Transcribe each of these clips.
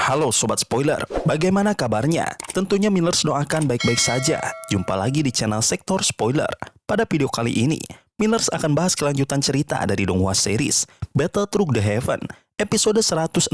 Halo Sobat Spoiler, bagaimana kabarnya? Tentunya Millers doakan baik-baik saja. Jumpa lagi di channel Sektor Spoiler. Pada video kali ini, Millers akan bahas kelanjutan cerita dari Donghua series Battle Through the Heaven, episode 166.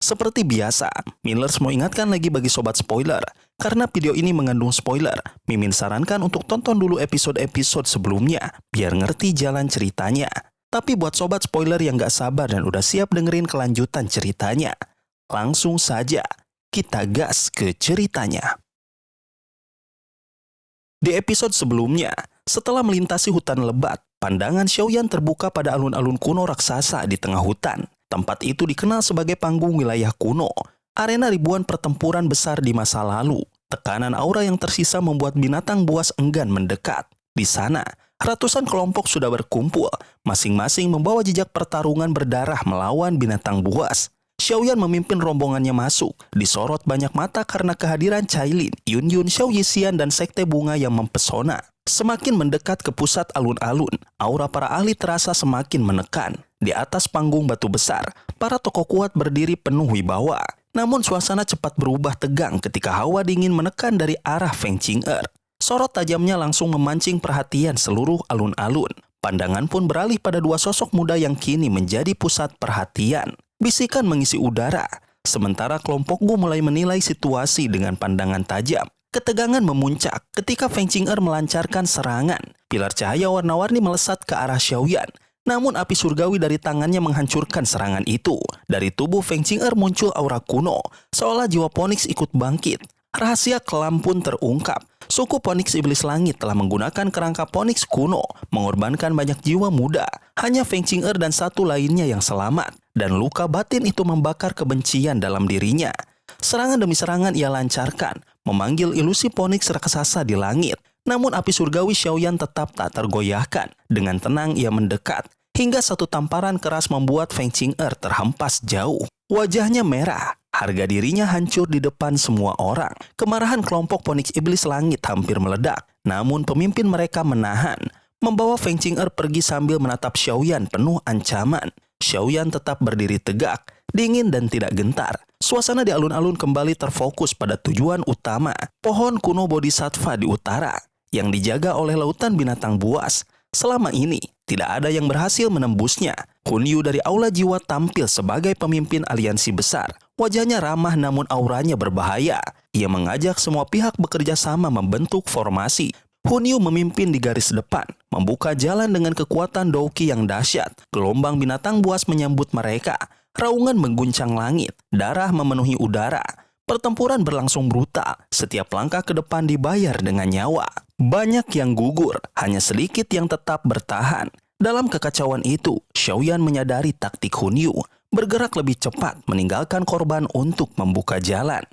Seperti biasa, Millers mau ingatkan lagi bagi Sobat Spoiler, karena video ini mengandung spoiler, Mimin sarankan untuk tonton dulu episode-episode sebelumnya, biar ngerti jalan ceritanya. Tapi buat Sobat Spoiler yang gak sabar dan udah siap dengerin kelanjutan ceritanya, langsung saja kita gas ke ceritanya. Di episode sebelumnya, setelah melintasi hutan lebat, pandangan Xiaoyan terbuka pada alun-alun kuno raksasa di tengah hutan. Tempat itu dikenal sebagai panggung wilayah kuno, arena ribuan pertempuran besar di masa lalu. Tekanan aura yang tersisa membuat binatang buas enggan mendekat. Di sana, ratusan kelompok sudah berkumpul, masing-masing membawa jejak pertarungan berdarah melawan binatang buas. Xiaoyan memimpin rombongannya masuk, disorot banyak mata karena kehadiran Cailin, Yunyun, Xiao Yixian, dan sekte bunga yang mempesona. Semakin mendekat ke pusat alun-alun, aura para ahli terasa semakin menekan. Di atas panggung batu besar, para tokoh kuat berdiri penuh wibawa. Namun suasana cepat berubah tegang ketika hawa dingin menekan dari arah Feng Qing'er. Sorot tajamnya langsung memancing perhatian seluruh alun-alun. Pandangan pun beralih pada dua sosok muda yang kini menjadi pusat perhatian. Bisikan mengisi udara, sementara kelompok Gu mulai menilai situasi dengan pandangan tajam. Ketegangan memuncak ketika Feng Qing'er melancarkan serangan. Pilar cahaya warna-warni melesat ke arah Xiaoyan. Namun api surgawi dari tangannya menghancurkan serangan itu. Dari tubuh Feng Qing'er muncul aura kuno, seolah jiwa Ponix ikut bangkit. Rahasia kelam pun terungkap. Suku Ponix Iblis Langit telah menggunakan kerangka Ponix kuno, mengorbankan banyak jiwa muda. Hanya Feng Qing'er dan satu lainnya yang selamat. Dan luka batin itu membakar kebencian dalam dirinya. Serangan demi serangan ia lancarkan, memanggil ilusi Ponix raksasa di langit. Namun api surgawi Xiaoyan tetap tak tergoyahkan. Dengan tenang ia mendekat, hingga satu tamparan keras membuat Feng Qing'er terhempas jauh. Wajahnya merah, harga dirinya hancur di depan semua orang. Kemarahan kelompok Ponix Iblis Langit hampir meledak. Namun pemimpin mereka menahan, membawa Feng Qing'er pergi sambil menatap Xiaoyan penuh ancaman. Xiaoyan tetap berdiri tegak, dingin dan tidak gentar. Suasana di alun-alun kembali terfokus pada tujuan utama, pohon kuno Bodhisattva di utara, yang dijaga oleh lautan binatang buas. Selama ini, tidak ada yang berhasil menembusnya. Kun Yu dari Aula Jiwa tampil sebagai pemimpin aliansi besar. Wajahnya ramah namun auranya berbahaya. Ia mengajak semua pihak bekerja sama membentuk formasi. Kun Yu memimpin di garis depan, membuka jalan dengan kekuatan Douqi yang dahsyat. Gelombang binatang buas menyambut mereka. Raungan mengguncang langit, darah memenuhi udara. Pertempuran berlangsung brutal, setiap langkah ke depan dibayar dengan nyawa. Banyak yang gugur, hanya sedikit yang tetap bertahan. Dalam kekacauan itu, Xiaoyan menyadari taktik Kun Yu, bergerak lebih cepat, meninggalkan korban untuk membuka jalan.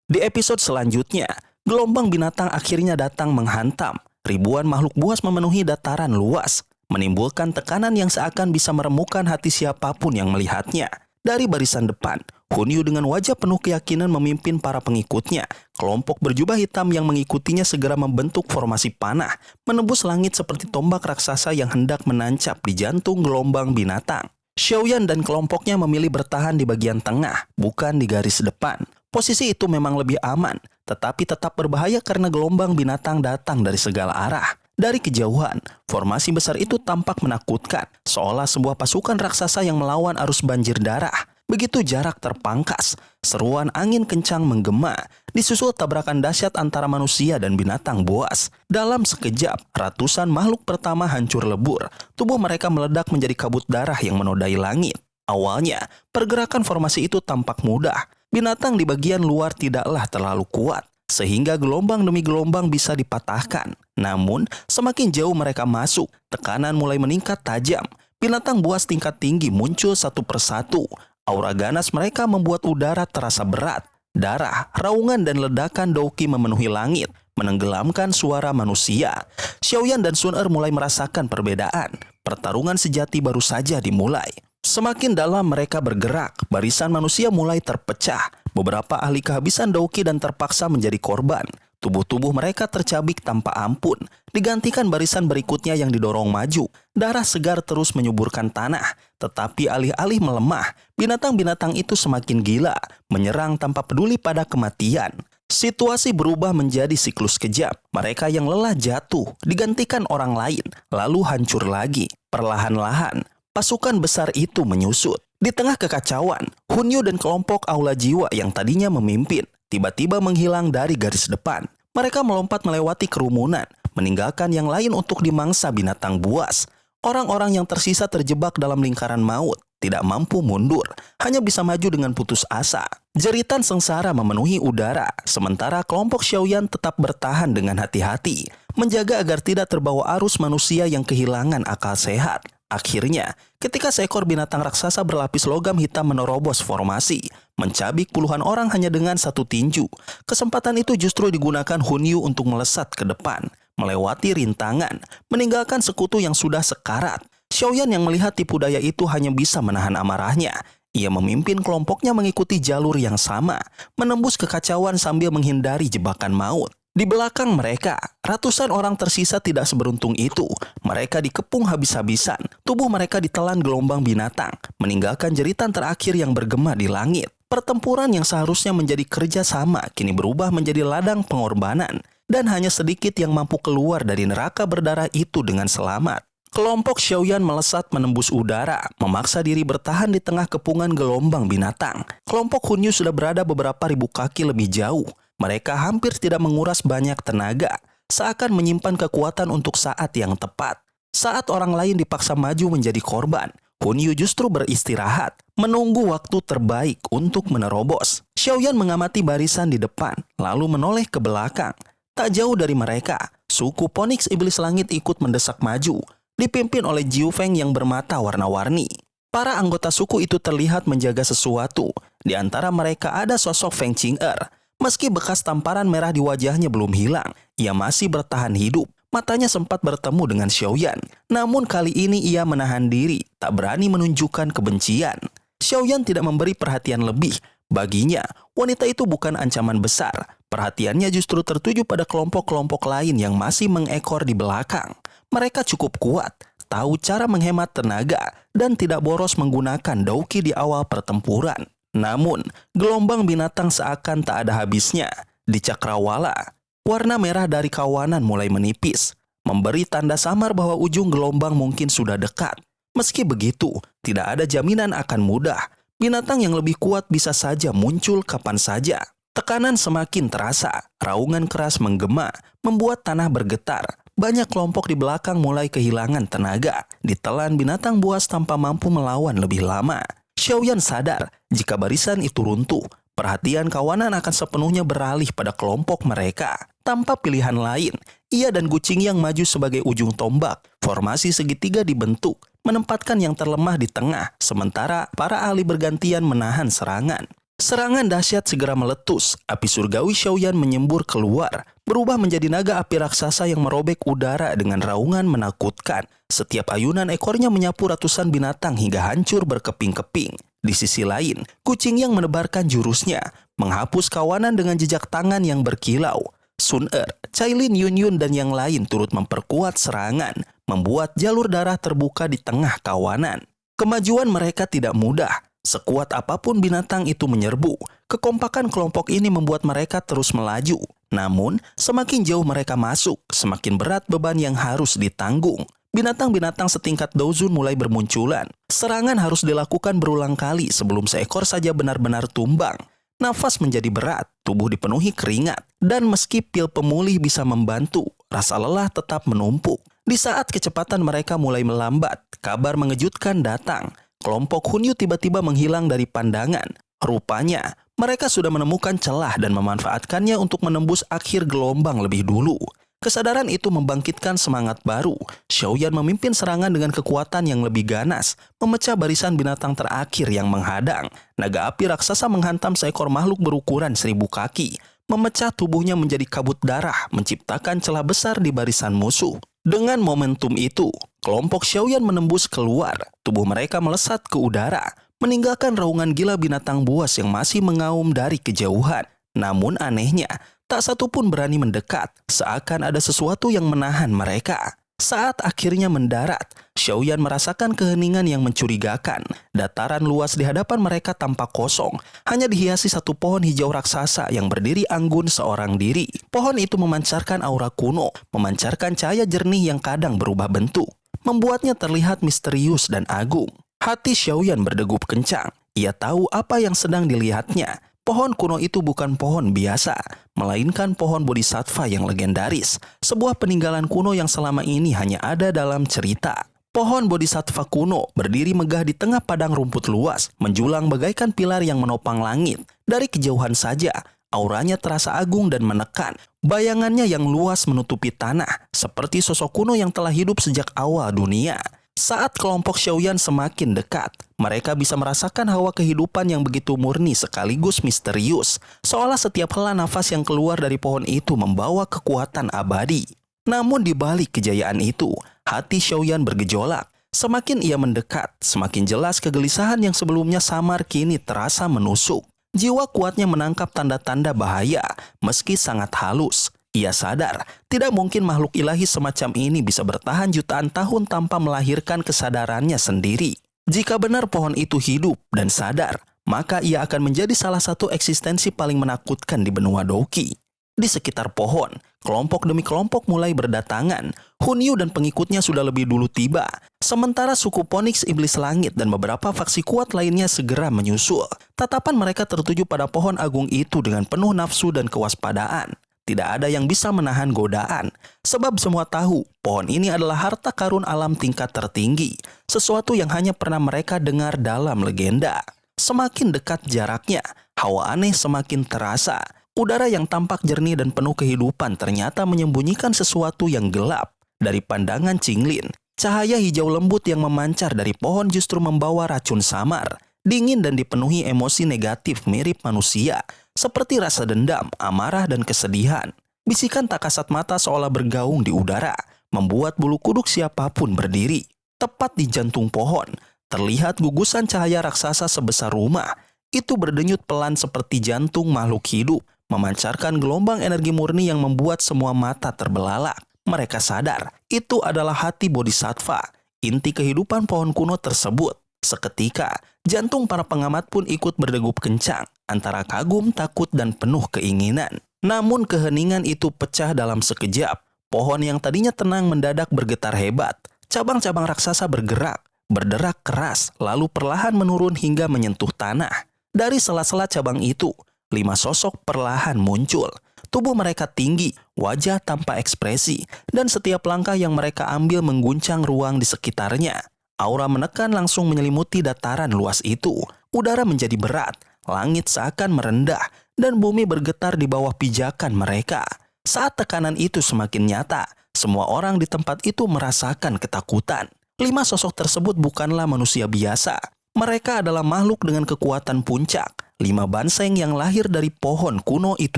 Di episode selanjutnya, gelombang binatang akhirnya datang menghantam. Ribuan makhluk buas memenuhi dataran luas, menimbulkan tekanan yang seakan bisa meremukkan hati siapapun yang melihatnya. Dari barisan depan, Kun Yu dengan wajah penuh keyakinan memimpin para pengikutnya. Kelompok berjubah hitam yang mengikutinya segera membentuk formasi panah, menembus langit seperti tombak raksasa yang hendak menancap di jantung gelombang binatang. Xiaoyan dan kelompoknya memilih bertahan di bagian tengah, bukan di garis depan. Posisi itu memang lebih aman, tetapi tetap berbahaya karena gelombang binatang datang dari segala arah. Dari kejauhan, formasi besar itu tampak menakutkan, seolah sebuah pasukan raksasa yang melawan arus banjir darah. Begitu jarak terpangkas, seruan angin kencang menggema, disusul tabrakan dahsyat antara manusia dan binatang buas. Dalam sekejap, ratusan makhluk pertama hancur lebur. Tubuh mereka meledak menjadi kabut darah yang menodai langit. Awalnya, pergerakan formasi itu tampak mudah. Binatang di bagian luar tidaklah terlalu kuat, sehingga gelombang demi gelombang bisa dipatahkan. Namun, semakin jauh mereka masuk, tekanan mulai meningkat tajam. Binatang buas tingkat tinggi muncul satu persatu. Aura ganas mereka membuat udara terasa berat. Darah, raungan, dan ledakan Douqi memenuhi langit, menenggelamkan suara manusia. Xiaoyan dan Sun Er mulai merasakan perbedaan. Pertarungan sejati baru saja dimulai. Semakin dalam mereka bergerak, barisan manusia mulai terpecah. Beberapa ahli kehabisan Douqi dan terpaksa menjadi korban. Tubuh-tubuh mereka tercabik tanpa ampun, digantikan barisan berikutnya yang didorong maju. Darah segar terus menyuburkan tanah, tetapi alih-alih melemah, binatang-binatang itu semakin gila, menyerang tanpa peduli pada kematian. Situasi berubah menjadi siklus kejam. Mereka yang lelah jatuh, digantikan orang lain, lalu hancur lagi. Perlahan-lahan, pasukan besar itu menyusut. Di tengah kekacauan, Hunyu dan kelompok Aula Jiwa yang tadinya memimpin, tiba-tiba menghilang dari garis depan. Mereka melompat melewati kerumunan, meninggalkan yang lain untuk dimangsa binatang buas. Orang-orang yang tersisa terjebak dalam lingkaran maut, tidak mampu mundur, hanya bisa maju dengan putus asa. Jeritan sengsara memenuhi udara, sementara kelompok Xiaoyan tetap bertahan dengan hati-hati, menjaga agar tidak terbawa arus manusia yang kehilangan akal sehat. Akhirnya, ketika seekor binatang raksasa berlapis logam hitam menerobos formasi, mencabik puluhan orang hanya dengan satu tinju. Kesempatan itu justru digunakan Hunyu untuk melesat ke depan, melewati rintangan, meninggalkan sekutu yang sudah sekarat. Xiaoyan yang melihat tipu daya itu hanya bisa menahan amarahnya. Ia memimpin kelompoknya mengikuti jalur yang sama, menembus kekacauan sambil menghindari jebakan maut. Di belakang mereka, ratusan orang tersisa tidak seberuntung itu. Mereka dikepung habis-habisan, tubuh mereka ditelan gelombang binatang, meninggalkan jeritan terakhir yang bergema di langit. Pertempuran yang seharusnya menjadi kerja sama kini berubah menjadi ladang pengorbanan, dan hanya sedikit yang mampu keluar dari neraka berdarah itu dengan selamat. Kelompok Xiaoyan melesat menembus udara, memaksa diri bertahan di tengah kepungan gelombang binatang. Kelompok Hunyu sudah berada beberapa ribu kaki lebih jauh. Mereka hampir tidak menguras banyak tenaga, seakan menyimpan kekuatan untuk saat yang tepat. Saat orang lain dipaksa maju menjadi korban, Hunyu justru beristirahat, menunggu waktu terbaik untuk menerobos. Xiaoyan mengamati barisan di depan, lalu menoleh ke belakang. Tak jauh dari mereka, suku Phoenix Iblis Langit ikut mendesak maju, dipimpin oleh Jiu Feng yang bermata warna-warni. Para anggota suku itu terlihat menjaga sesuatu. Di antara mereka ada sosok Feng Qing'er. Meski bekas tamparan merah di wajahnya belum hilang, ia masih bertahan hidup. Matanya sempat bertemu dengan Xiaoyan, namun kali ini ia menahan diri, tak berani menunjukkan kebencian. Xiaoyan tidak memberi perhatian lebih. Baginya, wanita itu bukan ancaman besar. Perhatiannya justru tertuju pada kelompok-kelompok lain yang masih mengekor di belakang. Mereka cukup kuat, tahu cara menghemat tenaga, dan tidak boros menggunakan dauki di awal pertempuran. Namun, gelombang binatang seakan tak ada habisnya. Di cakrawala, warna merah dari kawanan mulai menipis, memberi tanda samar bahwa ujung gelombang mungkin sudah dekat. Meski begitu, tidak ada jaminan akan mudah. Binatang yang lebih kuat bisa saja muncul kapan saja. Tekanan semakin terasa, raungan keras menggema, membuat tanah bergetar. Banyak kelompok di belakang mulai kehilangan tenaga, ditelan binatang buas tanpa mampu melawan lebih lama. Xiaoyan sadar, jika barisan itu runtuh, perhatian kawanan akan sepenuhnya beralih pada kelompok mereka. Tanpa pilihan lain, ia dan Gu Qingyang maju sebagai ujung tombak. Formasi segitiga dibentuk, menempatkan yang terlemah di tengah, sementara para ahli bergantian menahan serangan. Serangan dahsyat segera meletus, api surgawi Xiaoyan menyembur keluar, berubah menjadi naga api raksasa yang merobek udara dengan raungan menakutkan. Setiap ayunan ekornya menyapu ratusan binatang hingga hancur berkeping-keping. Di sisi lain, Gu Qingyang menebarkan jurusnya, menghapus kawanan dengan jejak tangan yang berkilau. Sun Er, Cailin, Yun Yun, dan yang lain turut memperkuat serangan, membuat jalur darah terbuka di tengah kawanan. Kemajuan mereka tidak mudah. Sekuat apapun binatang itu menyerbu, kekompakan kelompok ini membuat mereka terus melaju. Namun, semakin jauh mereka masuk, semakin berat beban yang harus ditanggung. Binatang-binatang setingkat Douzun mulai bermunculan. Serangan harus dilakukan berulang kali sebelum seekor saja benar-benar tumbang. Nafas menjadi berat, tubuh dipenuhi keringat, dan meski pil pemulih bisa membantu, rasa lelah tetap menumpuk. Di saat kecepatan mereka mulai melambat, kabar mengejutkan datang. Kelompok Hunyu tiba-tiba menghilang dari pandangan. Rupanya, mereka sudah menemukan celah dan memanfaatkannya untuk menembus akhir gelombang lebih dulu. Kesadaran itu membangkitkan semangat baru. Xiaoyan memimpin serangan dengan kekuatan yang lebih ganas, memecah barisan binatang terakhir yang menghadang. Naga api raksasa menghantam seekor makhluk berukuran 1000 kaki, memecah tubuhnya menjadi kabut darah, menciptakan celah besar di barisan musuh. Dengan momentum itu, kelompok Xiaoyan menembus keluar. Tubuh mereka melesat ke udara, meninggalkan raungan gila binatang buas yang masih mengaum dari kejauhan. Namun anehnya, Tak satu pun berani mendekat, seakan ada sesuatu yang menahan mereka. Saat akhirnya mendarat, Xiaoyan merasakan keheningan yang mencurigakan. Dataran luas di hadapan mereka tampak kosong, hanya dihiasi satu pohon hijau raksasa yang berdiri anggun seorang diri. Pohon itu memancarkan aura kuno, memancarkan cahaya jernih yang kadang berubah bentuk, membuatnya terlihat misterius dan agung. Hati Xiaoyan berdegup kencang. Ia tahu apa yang sedang dilihatnya. Pohon kuno itu bukan pohon biasa, melainkan pohon bodhisattva yang legendaris, sebuah peninggalan kuno yang selama ini hanya ada dalam cerita. Pohon bodhisattva kuno berdiri megah di tengah padang rumput luas, menjulang bagaikan pilar yang menopang langit. Dari kejauhan saja, auranya terasa agung dan menekan. Bayangannya yang luas menutupi tanah, seperti sosok kuno yang telah hidup sejak awal dunia. Saat kelompok Xiaoyan semakin dekat, mereka bisa merasakan hawa kehidupan yang begitu murni sekaligus misterius, seolah setiap hela nafas yang keluar dari pohon itu membawa kekuatan abadi. Namun di balik kejayaan itu, hati Xiaoyan bergejolak. Semakin ia mendekat, semakin jelas kegelisahan yang sebelumnya samar kini terasa menusuk. Jiwa kuatnya menangkap tanda-tanda bahaya, meski sangat halus. Ia sadar, tidak mungkin makhluk ilahi semacam ini bisa bertahan jutaan tahun tanpa melahirkan kesadarannya sendiri. Jika benar pohon itu hidup dan sadar, maka ia akan menjadi salah satu eksistensi paling menakutkan di benua Douqi. Di sekitar pohon, kelompok demi kelompok mulai berdatangan. Hunyu dan pengikutnya sudah lebih dulu tiba. Sementara suku Phoenix Iblis Langit dan beberapa faksi kuat lainnya segera menyusul. Tatapan mereka tertuju pada pohon agung itu dengan penuh nafsu dan kewaspadaan. Tidak ada yang bisa menahan godaan, sebab semua tahu pohon ini adalah harta karun alam tingkat tertinggi, sesuatu yang hanya pernah mereka dengar dalam legenda. Semakin dekat jaraknya, hawa aneh semakin terasa. Udara yang tampak jernih dan penuh kehidupan ternyata menyembunyikan sesuatu yang gelap. Dari pandangan Qinglin, cahaya hijau lembut yang memancar dari pohon justru membawa racun samar, dingin dan dipenuhi emosi negatif mirip manusia. Seperti rasa dendam, amarah, dan kesedihan. Bisikan tak kasat mata seolah bergaung di udara, membuat bulu kuduk siapapun berdiri. Tepat di jantung pohon, terlihat gugusan cahaya raksasa sebesar rumah. Itu berdenyut pelan seperti jantung makhluk hidup, memancarkan gelombang energi murni yang membuat semua mata terbelalak. Mereka sadar, itu adalah hati bodhisattva, inti kehidupan pohon kuno tersebut. Seketika, jantung para pengamat pun ikut berdegup kencang, antara kagum, takut, dan penuh keinginan. Namun keheningan itu pecah dalam sekejap. Pohon yang tadinya tenang mendadak bergetar hebat. Cabang-cabang raksasa bergerak, berderak keras, lalu perlahan menurun hingga menyentuh tanah. Dari sela-sela cabang itu, 5 sosok perlahan muncul. Tubuh mereka tinggi, wajah tanpa ekspresi, dan setiap langkah yang mereka ambil mengguncang ruang di sekitarnya. Aura menekan langsung menyelimuti dataran luas itu. Udara menjadi berat, langit seakan merendah, dan bumi bergetar di bawah pijakan mereka. Saat tekanan itu semakin nyata, semua orang di tempat itu merasakan ketakutan. 5 sosok tersebut bukanlah manusia biasa. Mereka adalah makhluk dengan kekuatan puncak, 5 banseng yang lahir dari pohon kuno itu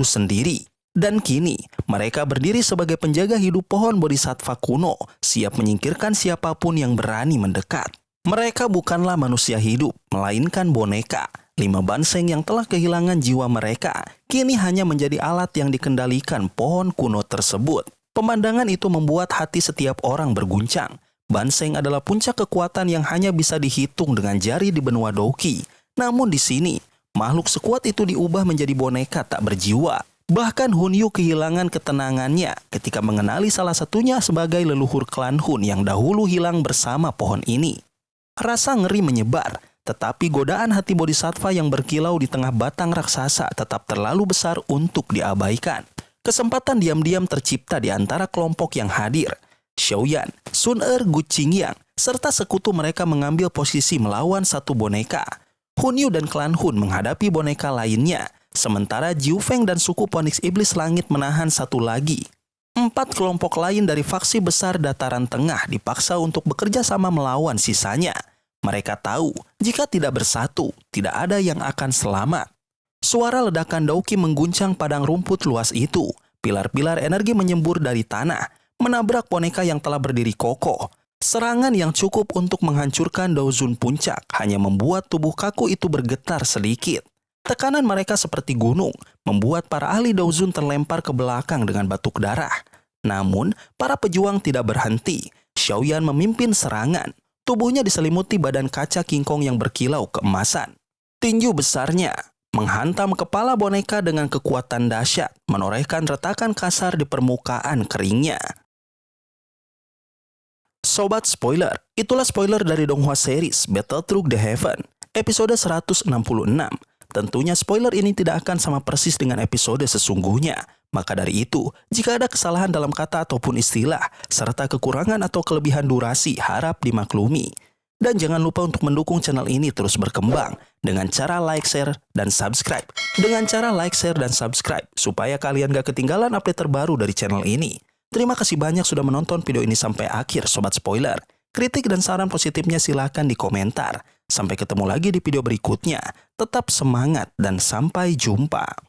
sendiri. Dan kini, mereka berdiri sebagai penjaga hidup pohon bodhisattva kuno, siap menyingkirkan siapapun yang berani mendekat. Mereka bukanlah manusia hidup, melainkan boneka. 5 banseng yang telah kehilangan jiwa mereka, kini hanya menjadi alat yang dikendalikan pohon kuno tersebut. Pemandangan itu membuat hati setiap orang berguncang. Banseng adalah puncak kekuatan yang hanya bisa dihitung dengan jari di benua Douqi. Namun di sini, makhluk sekuat itu diubah menjadi boneka tak berjiwa. Bahkan Hunyu kehilangan ketenangannya ketika mengenali salah satunya sebagai leluhur klan Hun yang dahulu hilang bersama pohon ini. Rasa ngeri menyebar, tetapi godaan hati bodhisattva yang berkilau di tengah batang raksasa tetap terlalu besar untuk diabaikan. Kesempatan diam-diam tercipta di antara kelompok yang hadir. Xiaoyan, Sun Er, Gu Qingyang, serta sekutu mereka mengambil posisi melawan satu boneka. Hunyu dan klan Hun menghadapi boneka lainnya. Sementara Jiu Feng dan suku Phoenix Iblis Langit menahan satu lagi. 4 kelompok lain dari faksi besar dataran tengah dipaksa untuk bekerja sama melawan sisanya. Mereka tahu, jika tidak bersatu, tidak ada yang akan selamat. Suara ledakan Douqi mengguncang padang rumput luas itu. Pilar-pilar energi menyembur dari tanah, menabrak boneka yang telah berdiri kokoh. Serangan yang cukup untuk menghancurkan Daozun puncak hanya membuat tubuh kaku itu bergetar sedikit. Tekanan mereka seperti gunung, membuat para ahli Daozun terlempar ke belakang dengan batuk darah. Namun, para pejuang tidak berhenti. Xiaoyan memimpin serangan. Tubuhnya diselimuti badan kaca King Kong yang berkilau keemasan. Tinju besarnya menghantam kepala boneka dengan kekuatan dahsyat, menorehkan retakan kasar di permukaan keringnya. Sobat spoiler, itulah spoiler dari Donghua series Battle Through the Heaven, episode 166. Tentunya spoiler ini tidak akan sama persis dengan episode sesungguhnya. Maka dari itu, jika ada kesalahan dalam kata ataupun istilah, serta kekurangan atau kelebihan durasi, harap dimaklumi. Dan jangan lupa untuk mendukung channel ini terus berkembang dengan cara like, share, dan subscribe. Supaya kalian gak ketinggalan update terbaru dari channel ini. Terima kasih banyak sudah menonton video ini sampai akhir, Sobat Spoiler. Kritik dan saran positifnya silahkan di komentar. Sampai ketemu lagi di video berikutnya. Tetap semangat dan sampai jumpa.